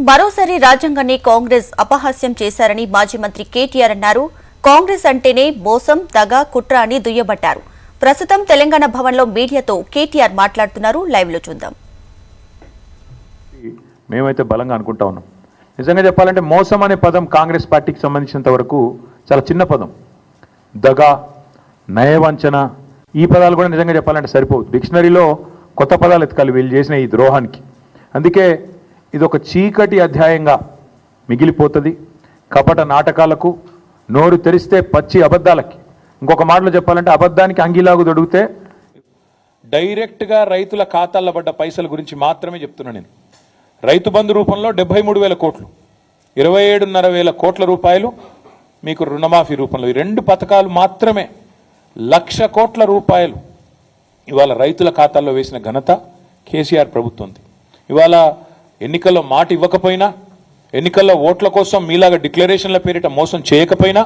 మరోసారి రాజ్యాంగాన్ని కాంగ్రెస్ అపహాస్యం చేశారని మాజీ మంత్రి కేటీఆర్ అన్నారు. కాంగ్రెస్ అంటేనే మోసం, దగ, కుట్ర అని దుయ్యబట్టారు. ప్రస్తుతం తెలంగాణ భవన్లో మీడియాతో కేటీఆర్ మాట్లాడుతున్నారు. లైవ్ లో చూద్దాం. మేమైతే బలంగా అనుకుంటా ఉన్నాం. నిజంగా చెప్పాలంటే మోసం అనే పదం కాంగ్రెస్ పార్టీకి సంబంధించినంత వరకు చాలా చిన్న పదం. దగ, నయవంచన ఈ పదాలు కూడా నిజంగా చెప్పాలంటే సరిపోవు. డిక్షనరీలో కొత్త పదాలు ఎతకాలి వీళ్ళు చేసిన ఈ ద్రోహానికి. అందుకే ఇది ఒక చీకటి అధ్యాయంగా మిగిలిపోతుంది. కపట నాటకాలకు, నోరు తెరిస్తే పచ్చి అబద్ధాలకి. ఇంకొక మాటలో చెప్పాలంటే అబద్ధానికి అంగిలాగు దొడిగితే డైరెక్ట్గా రైతుల ఖాతాల్లో పడ్డ పైసల గురించి మాత్రమే చెప్తున్నా నేను. రైతు బంధు రూపంలో 73,000 కోట్లు, 27,500 కోట్ల రూపాయలు మీకు రుణమాఫీ రూపంలో, ఈ రెండు పథకాలు మాత్రమే 1,00,000 కోట్ల రూపాయలు ఇవాళ రైతుల ఖాతాల్లో వేసిన ఘనత కేసీఆర్ ప్రభుత్వంది. ఇవాళ ఎన్నికల్లో మాట ఇవ్వకపోయినా, ఎన్నికల్లో ఓట్ల కోసం మీలాగా డిక్లరేషన్ల పేరిట మోసం చేయకపోయినా,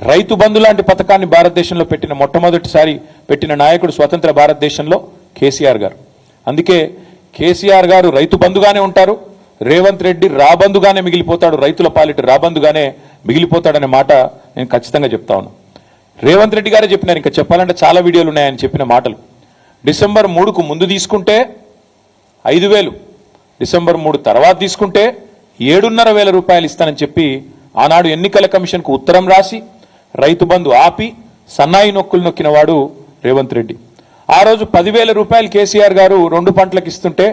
రైతు బంధు లాంటి పథకాన్ని భారతదేశంలో పెట్టిన మొట్టమొదటిసారి పెట్టిన నాయకుడు స్వతంత్ర భారతదేశంలో కేసీఆర్ గారు. అందుకే కేసీఆర్ గారు రైతు బంధుగానే ఉంటారు, రేవంత్ రెడ్డి రాబందుగానే మిగిలిపోతాడు, రైతుల పాలిట రాబందుగానే మిగిలిపోతాడనే మాట నేను ఖచ్చితంగా చెప్తా ఉన్నాను. రేవంత్ రెడ్డి గారే చెప్పినారు, ఇంకా చెప్పాలంటే చాలా వీడియోలు ఉన్నాయని చెప్పిన మాటలు. డిసెంబర్ 3కు ముందు తీసుకుంటే 5,000, డిసెంబర్ 3 తర్వాత తీసుకుంటే 7,500 రూపాయలు ఇస్తానని చెప్పి ఆనాడు ఎన్నికల కమిషన్కు ఉత్తరం రాసి రైతు బంధు ఆపి సన్నాయి నొక్కులు నొక్కిన వాడు రేవంత్ రెడ్డి. ఆ రోజు 10,000 రూపాయలు కేసీఆర్ గారు 2 పంటలకు ఇస్తుంటే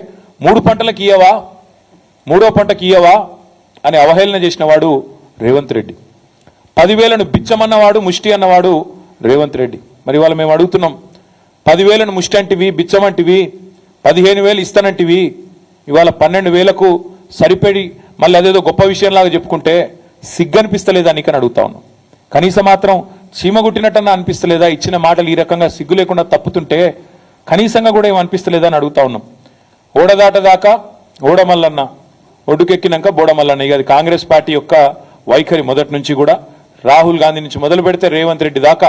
3 పంటలకు ఇయ్యవా, 3వ పంటకు ఇయ్యవా అని అవహేళన చేసిన వాడు రేవంత్ రెడ్డి. 10,000ను బిచ్చమన్నవాడు, ముష్టి అన్నవాడు రేవంత్ రెడ్డి. మరి ఇవాళ మేము అడుగుతున్నాం, 10,000ను ముష్టి అంటివి, బిచ్చమంటివి, 15,000 ఇస్తానంటివి, ఇవాళ 12,000కు సరిపడి మళ్ళీ అదేదో గొప్ప విషయంలాగా చెప్పుకుంటే సిగ్గనిపిస్తలేదా నీకని అడుగుతా ఉన్నాం. కనీసం మాత్రం చీమగుట్టినట్టన్నా అనిపిస్తలేదా? ఇచ్చిన మాటలు ఈ రకంగా సిగ్గు లేకుండా తప్పుతుంటే కనీసంగా కూడా ఏం అనిపిస్తలేదా అని అడుగుతా ఉన్నాం. ఓడదాటదాకా ఓడమల్లన్న, ఒడ్డుకెక్కినాక బోడమల్లన్న. ఇక అది కాంగ్రెస్ పార్టీ యొక్క వైఖరి మొదటి నుంచి కూడా. రాహుల్ గాంధీ నుంచి మొదలు పెడితే రేవంత్ రెడ్డి దాకా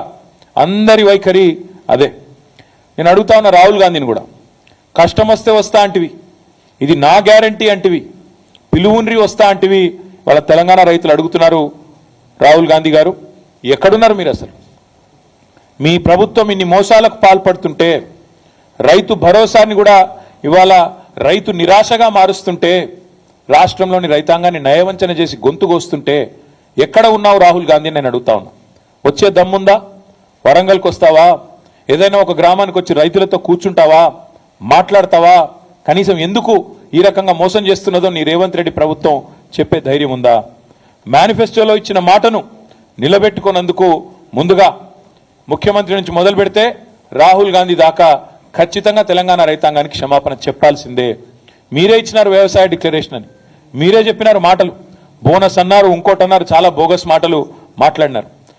అందరి వైఖరి అదే. నేను అడుగుతా ఉన్నా రాహుల్ గాంధీని కూడా, కష్టం వస్తే వస్తా అంటివి, ఇది నా గ్యారంటీ అంటివి, పిలువుండ్రి వస్తా అంటివి. వాళ్ళ తెలంగాణ రైతులు అడుగుతున్నారు, రాహుల్ గాంధీ గారు ఎక్కడున్నారు మీరు? అసలు మీ ప్రభుత్వం ఇన్ని మోసాలకు పాల్పడుతుంటే, రైతు భరోసాని కూడా ఇవాళ రైతు నిరాశగా మారుస్తుంటే, రాష్ట్రంలోని రైతాంగాన్ని నయవంచన చేసి గొంతుకొస్తుంటే ఎక్కడ ఉన్నావు రాహుల్ గాంధీ? నేను అడుగుతా ఉన్నా. వచ్చే దమ్ముందా? వరంగల్కి వస్తావా? ఏదైనా ఒక గ్రామానికి వచ్చి రైతులతో కూర్చుంటావా? మాట్లాడతావా? కనీసం ఎందుకు ఈ రకంగా మోసం చేస్తున్నదో నీ రేవంత్ రెడ్డి ప్రభుత్వం చెప్పే ధైర్యం ఉందా? మేనిఫెస్టోలో ఇచ్చిన మాటను నిలబెట్టుకున్నందుకు ముందుగా ముఖ్యమంత్రి నుంచి మొదలు పెడితే రాహుల్ గాంధీ దాకా ఖచ్చితంగా తెలంగాణ రైతాంగానికి క్షమాపణ చెప్పాల్సిందే. మీరే ఇచ్చినారు వ్యవసాయ డిక్లరేషన్ అని, మీరే చెప్పినారు మాటలు, బోనస్ అన్నారు, ఇంకోటి అన్నారు, చాలా బోగస్ మాటలు మాట్లాడినారు.